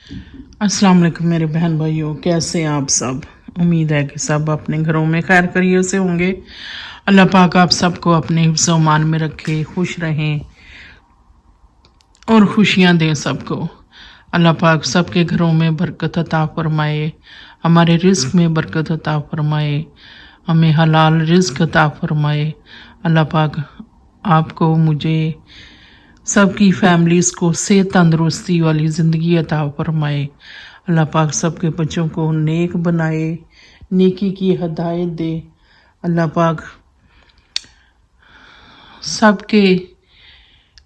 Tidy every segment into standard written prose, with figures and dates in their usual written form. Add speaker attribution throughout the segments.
Speaker 1: अस्सलाम वालेकुम मेरे बहन भाइयों, कैसे हैं आप सब। उम्मीद है कि सब अपने घरों में खैर खैरियत से होंगे। अल्लाह पाक आप सबको अपने हिफ्ज़ व अमान में रखे, खुश रहें और खुशियां दें सबको। अल्लाह पाक सबके घरों में बरकत अता फरमाए, हमारे रिज़्क में बरकत अता फरमाए, हमें हलाल रिज़्क अता फरमाए। अल्लाह पाक आपको, मुझे, सबकी फैमिलीज़ को सेहत तंदरुस्ती वाली ज़िंदगी अता फरमाए। अल्लाह पाक सबके बच्चों को नेक बनाए, नेकी की हदायत दे। अल्लाह पाक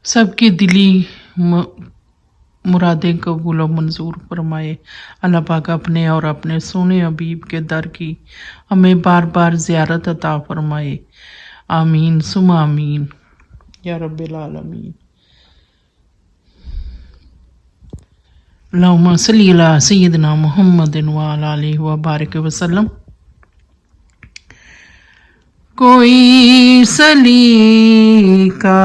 Speaker 1: सबके दिली मुरादें कबूल और मंजूर फरमाए। अल्लाह पाक अपने और अपने सोने हबीब के दर की हमें बार बार ज़ियारत अता फरमाए। आमीन सुमा आमीन या रब्बिल आलमीन। अल्लाहुम्मा सल्ली अला सय्यिदिना मुहम्मदिन व अला आलिहि व बारिक वसल्लम। कोई सलीका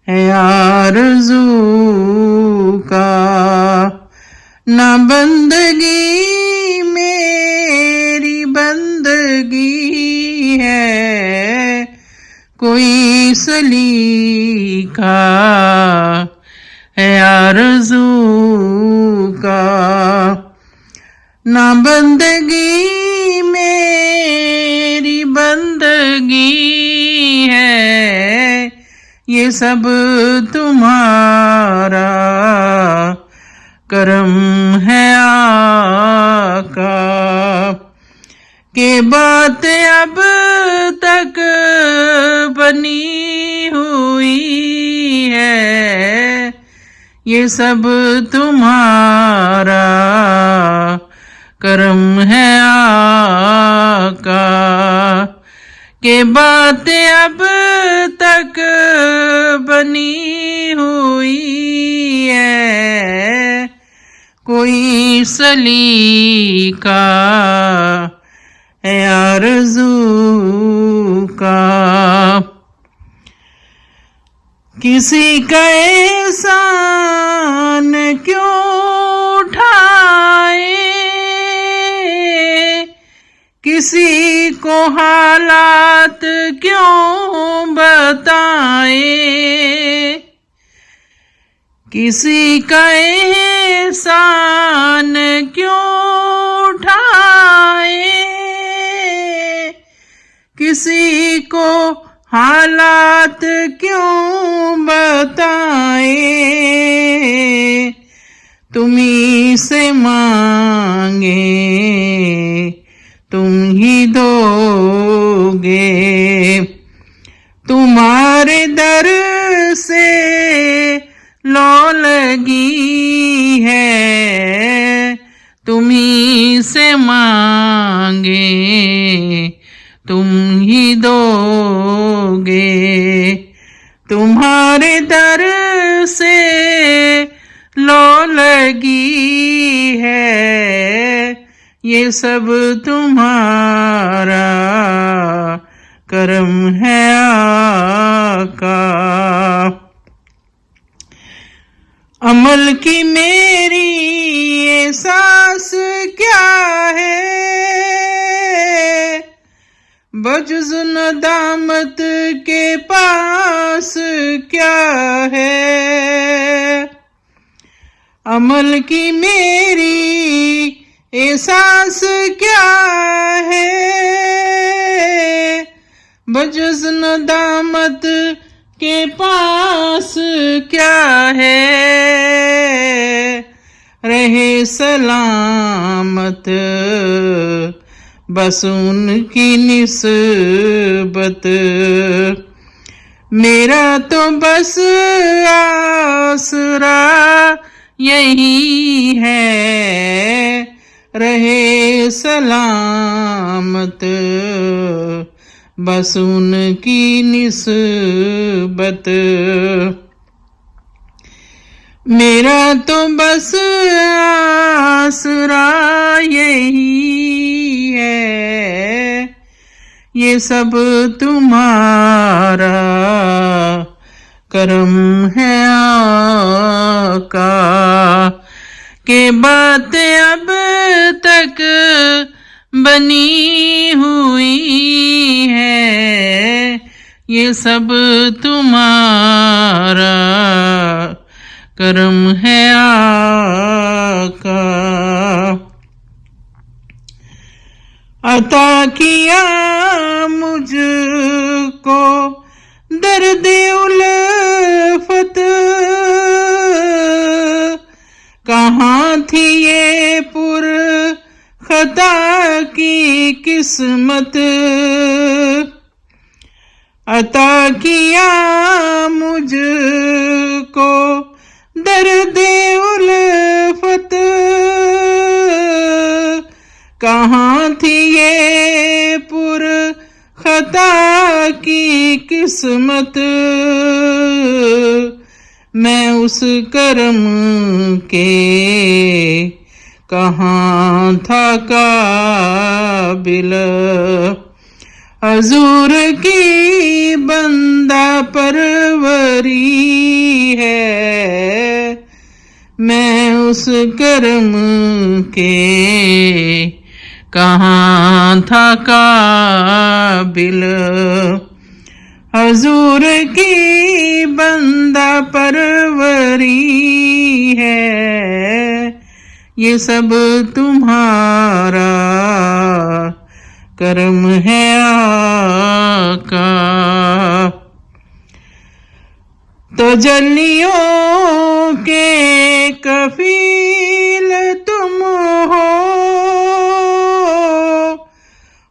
Speaker 1: है आरज़ू का, ना बंदगी मेरी बंदगी है। कोई सलीका है आरज़ू का, ना बंदगी मेरी बंदगी है। ये सब तुम्हारा करम है आका, के बात अब तक बनी हुई है। ये सब तुम्हारा करम है आका, के बातें अब तक बनी हुई है। कोई सलीका है आरज़ू का, किसी का एहसान क्यों उठाए, किसी को हालात क्यों बताए। किसी का एहसान क्यों उठाए, किसी को हालात क्यों बताए। तुम्ही से मांगे तुम ही दोगे, तुम्हारे दर से लौ लगी है। तुम्ही से मांगे तुम ही दोगे, तुम्हारे दर से लौ लगी है। ये सब तुम्हारा करम है आका। अमल की मेरी ये सांस क्या है, बजुज़ नदामत के पास क्या है। अमल की मेरी एहसास क्या है, बजुज़ नदामत के पास क्या है। रहे सलामत बस उनकी निस्बत, मेरा तो बस आसरा यही है। रहे सलामत बस उनकी निस्बत, मेरा तो बस आसरा यही है। ये सब तुम्हारा करम है आका। کہ باتیں اب تک بنی ہوئی ہے، یہ سب تمہارا کرم ہے آقا۔ عطا کیا مجھ کو درد الفت، کہاں تھی یہ پر خطا کی قسمت، عطا کیا مجھ کو درد الفت، کہاں تھی یہ پر خطا کی قسمت، میں اس کرم کے کہاں تھا قابل، حضور کی بندہ پروری ہے، میں اس کرم کے کہاں تھا قابل، حضور کی بندہ پروری ہے، یہ سب تمہارا کرم ہے آقا۔ تجلیوں کے کفیل تم ہو،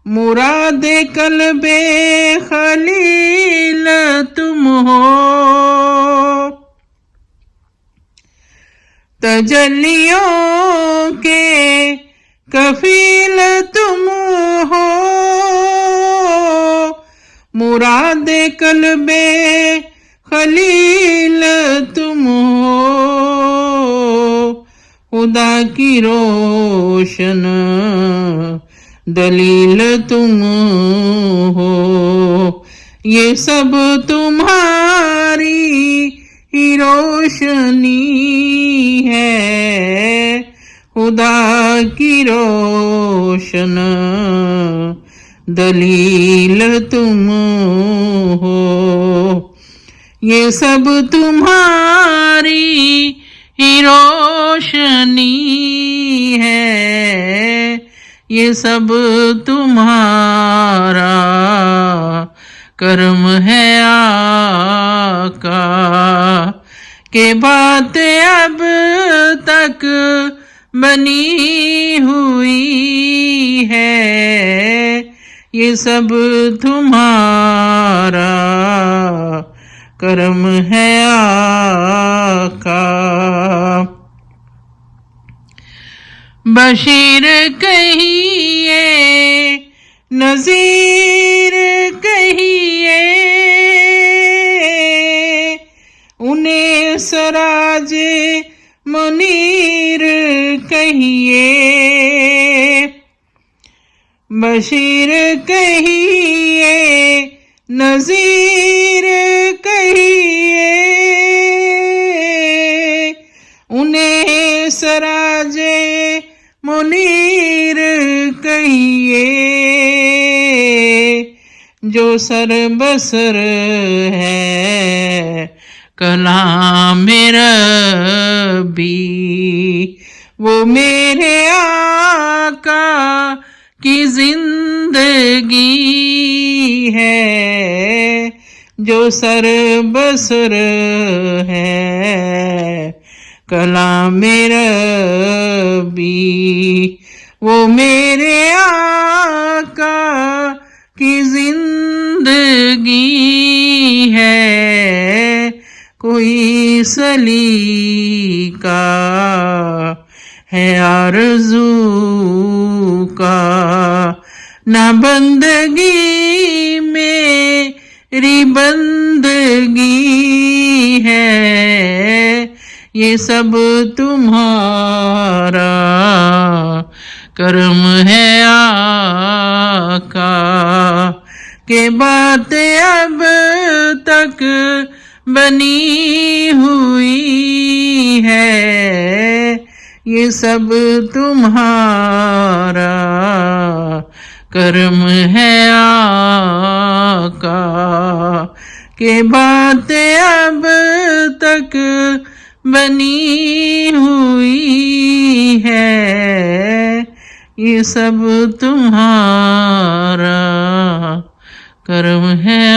Speaker 1: مراد قلب خلیل تم ہو، تجلیوں کے کفیل تم ہو، مراد قلب خلیل تم ہو، خدا کی روشن دلیل تم ہو، یہ سب تمہاری ہی روشنی ہے، خدا کی روشن دلیل تم ہو، یہ سب تمہاری ہی روشنی ہے، یہ سب تمہارا کرم ہے آقا، کہ باتیں اب تک بنی ہوئی ہے، یہ سب تمہارا کرم ہے آقا۔ بشیر کہیے نذیر کہیے، انہیں سراج منیر کہیے، بشیر کہیے نذیر کہیے، انہیں سراج منیر کہیے، جو سر بسر ہے کلام ربی، وہ میرے آقا کی زندگی ہے، جو سر بسر ہے کلام ربی، وہ میرے آقا کی زندگی ہے، کوئی سلیقہ ہے آرزو کا، نہ بندگی میری بندگی ہے، یہ سب تمہارا کرم ہے آقا، کہ باتیں اب تک بنی ہوئی ہے، یہ سب تمہارا کرم ہے آقا، کہ باتیں اب تک بنی ہوئی ہے، یہ سب تمہارا کرم ہے